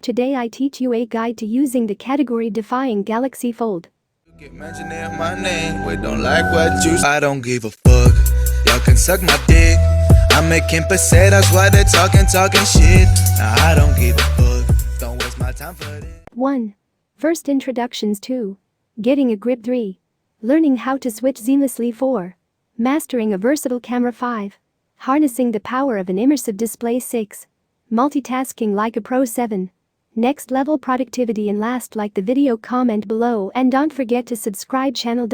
Today I teach you a guide to using the category-defying Galaxy Fold. Keep mentioning my name, we don't like what you. I don't give a fuck. Y'all can suck my dick. I'm making pesetas while they're talking shit. Nah, I don't give a fuck. Don't waste my time for this. 1. First introductions. 2. Getting a grip. 3. Learning how to switch seamlessly. 4. Mastering a versatile camera. 5. Harnessing the power of an immersive display. 6. Multitasking like a pro. 7. Next level productivity. And last, like the video, comment below, and don't forget to subscribe channel.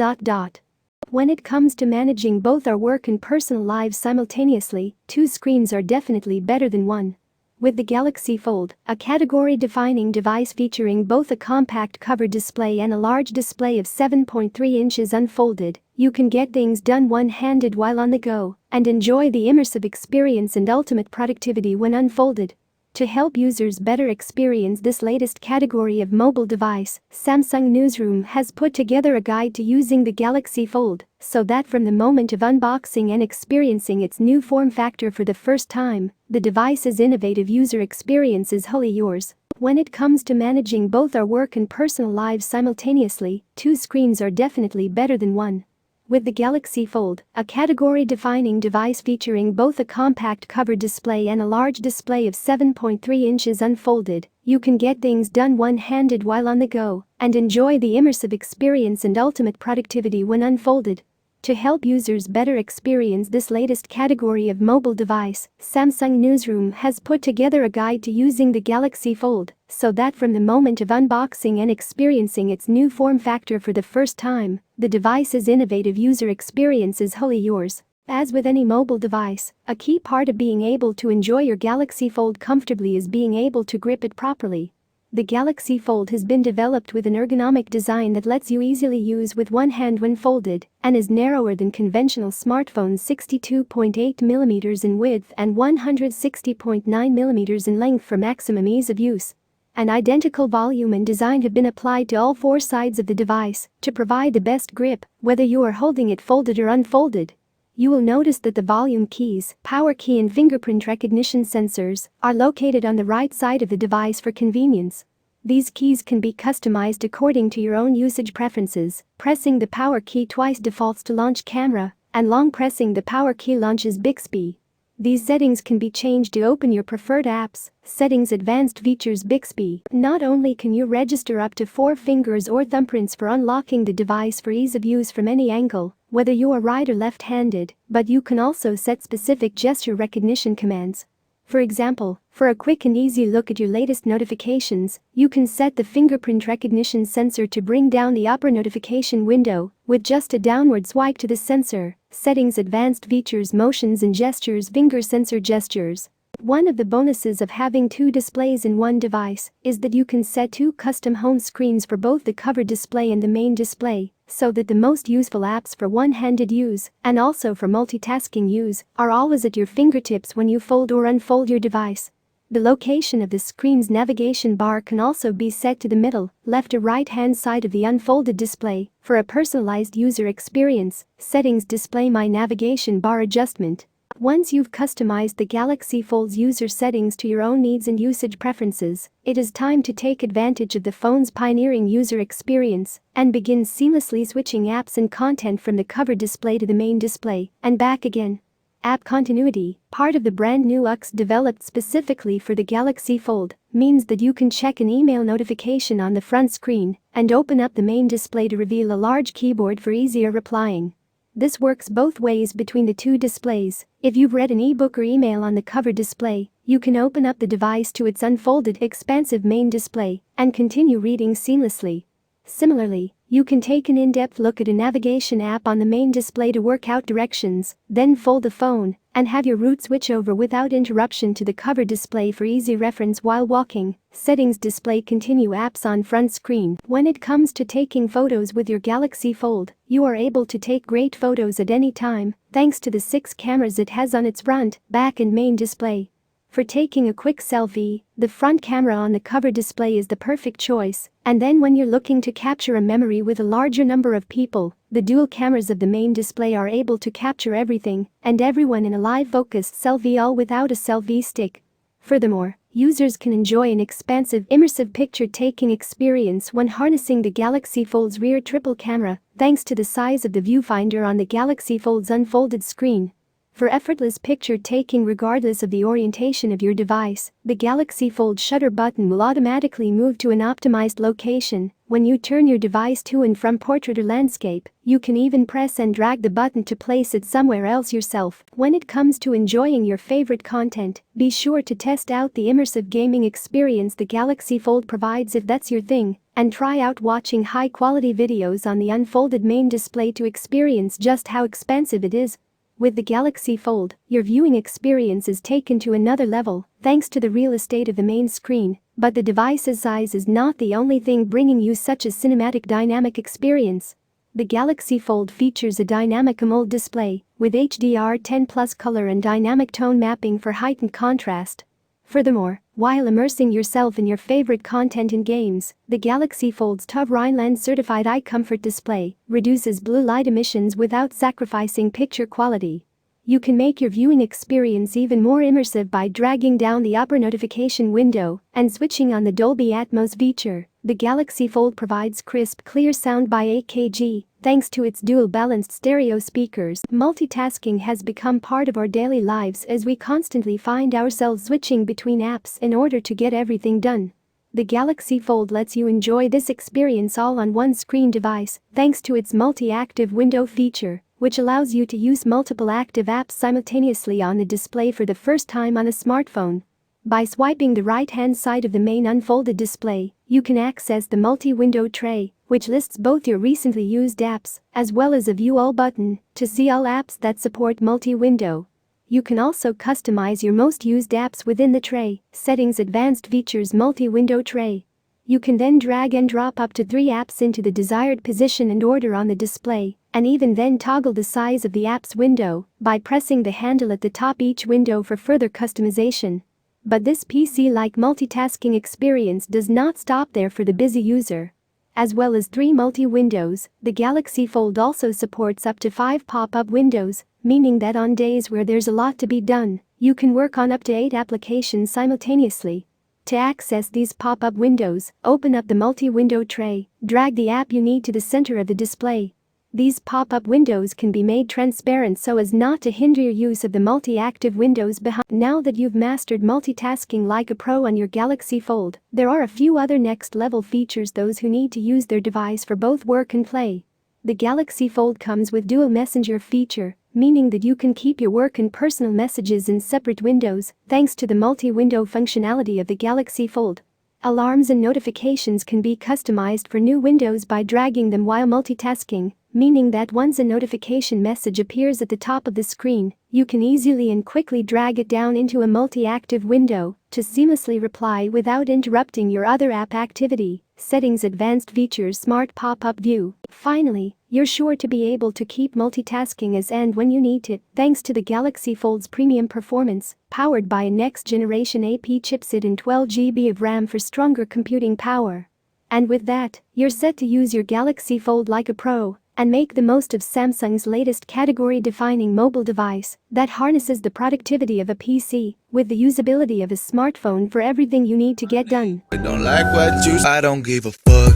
When it comes to managing both our work and personal lives simultaneously, 2 screens are definitely better than 1. With the Galaxy Fold, a category-defining device featuring both a compact cover display and a large display of 7.3 inches unfolded, you can get things done one-handed while on the go and enjoy the immersive experience and ultimate productivity when unfolded. To help users better experience this latest category of mobile device, Samsung Newsroom has put together a guide to using the Galaxy Fold, so that from the moment of unboxing and experiencing its new form factor for the first time, the device's innovative user experience is wholly yours. When it comes to managing both our work and personal lives simultaneously, 2 screens are definitely better than 1. With the Galaxy Fold, a category-defining device featuring both a compact cover display and a large display of 7.3 inches unfolded, you can get things done one-handed while on the go and enjoy the immersive experience and ultimate productivity when unfolded. To help users better experience this latest category of mobile device, Samsung Newsroom has put together a guide to using the Galaxy Fold, so that from the moment of unboxing and experiencing its new form factor for the first time, the device's innovative user experience is wholly yours. As with any mobile device, a key part of being able to enjoy your Galaxy Fold comfortably is being able to grip it properly. The Galaxy Fold has been developed with an ergonomic design that lets you easily use with one hand when folded and is narrower than conventional smartphones, 62.8mm in width and 160.9mm in length for maximum ease of use. An identical volume and design have been applied to all 4 sides of the device to provide the best grip, whether you are holding it folded or unfolded. You will notice that the volume keys, power key and fingerprint recognition sensors are located on the right side of the device for convenience. These keys can be customized according to your own usage preferences. Pressing the power key twice defaults to launch camera, and long pressing the power key launches Bixby. These settings can be changed to open your preferred apps. Settings advanced features Bixby. Not only can you register up to 4 fingers or thumbprints for unlocking the device for ease of use from any angle, whether you are right or left-handed, but you can also set specific gesture recognition commands. For example, for a quick and easy look at your latest notifications, you can set the fingerprint recognition sensor to bring down the upper notification window with just a downward swipe to the sensor. Settings advanced features motions and gestures, finger sensor gestures. One of the bonuses of having 2 displays in one device is that you can set 2 custom home screens for both the cover display and the main display, so that the most useful apps for one-handed use and also for multitasking use are always at your fingertips when you fold or unfold your device. The location of the screen's navigation bar can also be set to the middle, left or right-hand side of the unfolded display for a personalized user experience. Settings display my navigation bar adjustment. Once you've customized the Galaxy Fold's user settings to your own needs and usage preferences, it is time to take advantage of the phone's pioneering user experience and begin seamlessly switching apps and content from the cover display to the main display and back again. App continuity, part of the brand new UX developed specifically for the Galaxy Fold, means that you can check an email notification on the front screen and open up the main display to reveal a large keyboard for easier replying. This works both ways between the 2 displays. If you've read an ebook or email on the cover display, you can open up the device to its unfolded, expansive main display and continue reading seamlessly. Similarly, you can take an in-depth look at a navigation app on the main display to work out directions, then fold the phone and have your route switch over without interruption to the cover display for easy reference while walking. Settings display continue apps on front screen. When it comes to taking photos with your Galaxy Fold, you are able to take great photos at any time thanks to the 6 cameras it has on its front, back and main display. For taking a quick selfie, the front camera on the cover display is the perfect choice, and then when you're looking to capture a memory with a larger number of people, the dual cameras of the main display are able to capture everything and everyone in a live focused selfie, all without a selfie stick. Furthermore, Users can enjoy an expansive, immersive picture-taking experience when harnessing the Galaxy Fold's rear triple camera, thanks to the size of the viewfinder on the Galaxy Fold's unfolded screen. For effortless picture-taking regardless of the orientation of your device, the Galaxy Fold shutter button will automatically move to an optimized location. When you turn your device to and from portrait or landscape, you can even press and drag the button to place it somewhere else yourself. When it comes to enjoying your favorite content, be sure to test out the immersive gaming experience the Galaxy Fold provides if that's your thing, and try out watching high-quality videos on the unfolded main display to experience just how expansive it is. With the Galaxy Fold, your viewing experience is taken to another level thanks to the real estate of the main screen, but the device's size is not the only thing bringing you such a cinematic dynamic experience. The Galaxy Fold features a dynamic AMOLED display with HDR10+ color and dynamic tone mapping for heightened contrast. Furthermore, while immersing yourself in your favorite content in games, the Galaxy Fold's TÜV Rheinland certified eye comfort display reduces blue light emissions without sacrificing picture quality. You can make your viewing experience even more immersive by dragging down the upper notification window and switching on the Dolby Atmos feature. The Galaxy Fold provides crisp, clear sound by 8kg, thanks to its dual-balanced stereo speakers. Multitasking has become part of our daily lives as we constantly find ourselves switching between apps in order to get everything done. The Galaxy Fold lets you enjoy this experience all on one screen device, thanks to its multi-active window feature, which allows you to use multiple active apps simultaneously on the display for the first time on a smartphone. By swiping the right-hand side of the main unfolded display, you can access the multi-window tray, which lists both your recently used apps, as well as a View All button, to see all apps that support multi-window. You can also customize your most used apps within the tray. Settings Advanced features multi-window tray. You can then drag and drop up to 3 apps into the desired position and order on the display, and even then toggle the size of the app's window by pressing the handle at the top each window for further customization. But this PC-like multitasking experience does not stop there for the busy user. As well as 3 multi-windows, the Galaxy Fold also supports up to 5 pop-up windows, meaning that on days where there's a lot to be done, you can work on up to 8 applications simultaneously. To access these pop-up windows, open up the multi-window tray, drag the app you need to the center of the display. These pop-up windows can be made transparent so as not to hinder your use of the multi-active windows behind. Now that you've mastered multitasking like a pro on your Galaxy Fold, there are a few other next-level features those who need to use their device for both work and play. The Galaxy Fold comes with dual messenger feature, meaning that you can keep your work and personal messages in separate windows thanks to the multi-window functionality of the Galaxy Fold. Alarms and notifications can be customized for new windows by dragging them while multitasking, meaning that once a notification message appears at the top of the screen, you can easily and quickly drag it down into a multi-active window to seamlessly reply without interrupting your other app activity. Settings Advanced features Smart Pop-up View. Finally, you're sure to be able to keep multitasking as and when you need it, thanks to the Galaxy Fold's premium performance, powered by a next-generation AP chipset and 12GB of RAM for stronger computing power. And with that, you're set to use your Galaxy Fold like a pro and make the most of Samsung's latest category-defining mobile device that harnesses the productivity of a PC with the usability of a smartphone for everything you need to get done. Don't like what you I don't give a fuck.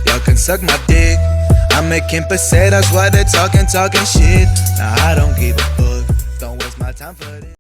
Y'all can suck my dick. I'm making pesetas while they're talking shit. Nah, I don't give a fuck. Don't waste my time for this.